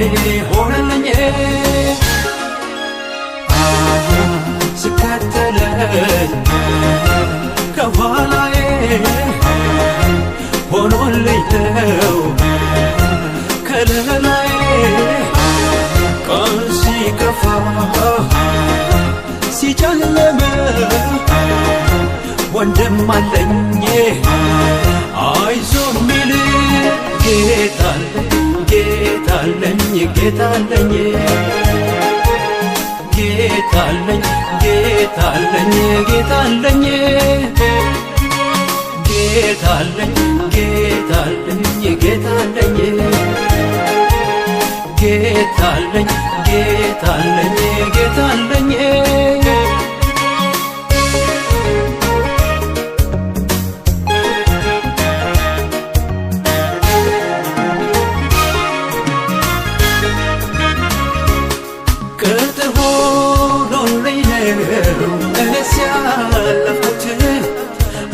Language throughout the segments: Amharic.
ተስፋዬ ሆነልኝ ስከተለኝ ከኋላዬ ሆኖልኝ ነው ከለላዬ ቀን ሲከፋ ሲጨልም ወንድም አለኝ አይዞህ ሚል ጌታለኝ ጌታለኝ ጌታለኝ ጌታለኝ ጌታለኝ ጌታለኝ ጌታለኝ ጌታለኝ ጌታለኝ ጌታለኝ ጌታለኝ ጌታለኝ እኔስ ያለፍኩት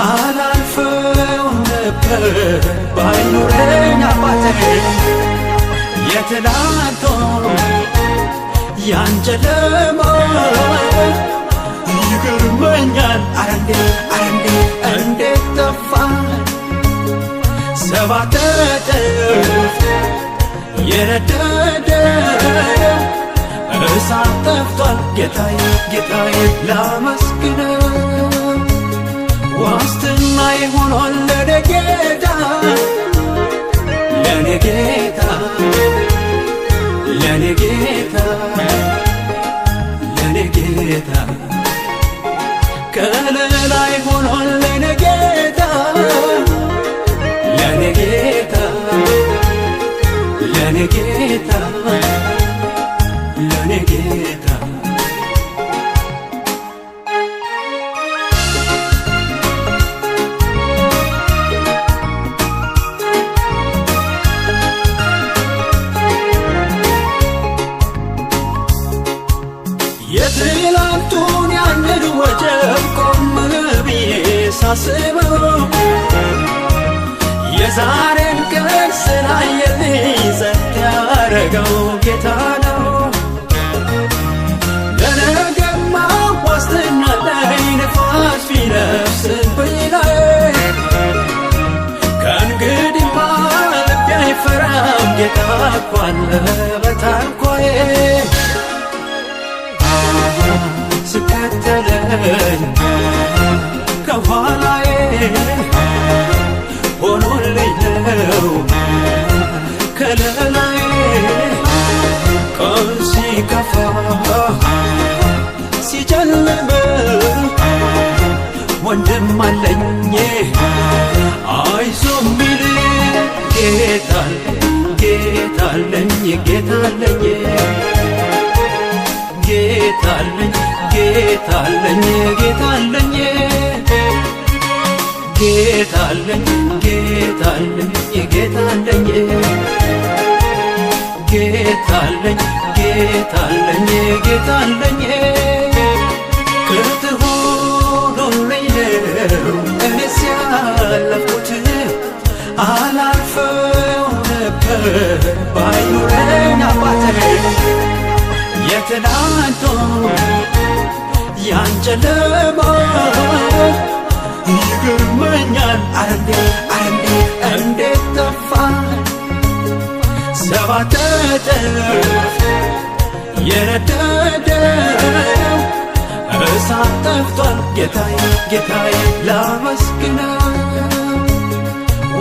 አላልፈው ነበር ባይኖረኝ አባቴ የትላንቱ ያን ጨለማ ይገርመኛል እንዴት ጠፋ ሰባት እጥፍ የነደደ እሳት ጠፍቷል ጌታዬ ጌታዬ ላመስግነው ዋስትናዬ ሆኗል ለኔ ጌታ ለኔ ጌታ ለኔ ጌታ ለኔ ጌታ ከለላዬ ሆኗል ለኔ ጌታ ለኔ ጌታ ለኔ ጌታ ለኔ ጌታ የትላንቱን ያንን ወጀብ ቆም ብዬ ሳስበው የዛሬን ቀን ስላየልኝ ጸጥ ያረገው ጌታ ነው ለነገማ ዋስትና ላይ ንፋስ ቢነፍስብኝ ላይ ከእንግዲህማ ልቤ አይፈራም ጌታ እኮ አለ በታንኳዬ ስከተለኝ ከኋላዬ ሆኖልኝ ነው ከለላዬ ቀን ሲከፋ ሲጨልም ወንድም አለኝ አይዞህ ሚል ጌታለኝ ጌታለኝ ጌታለኝ ጌታለኝ ጌታለኝ ጌታለኝ ጌታለኝ ጌታለኝ ጌታለኝ ጌታለኝ ጌታለኝ ጌታለኝ ክብር ሆኖልኝ ነው እኔስ ያለፍኩት አላልፈው ነበር ባይኖረኝ አባቴ የትላንቱ ያን ጨለማ ይገርመኛል እንዴት ጠፋ ሰባት እጥፍ የነደደው እሳት ጠፍቷል ጌታዬ ጌታዬ ላመስግነው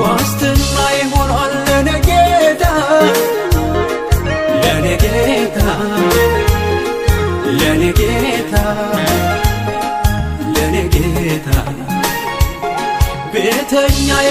ዋስትናዬ ሆኗል ለኔ ጌታ ለኔ ጌታ ለኔ ጌታ ለኔ ጌታ ቤተኛዬ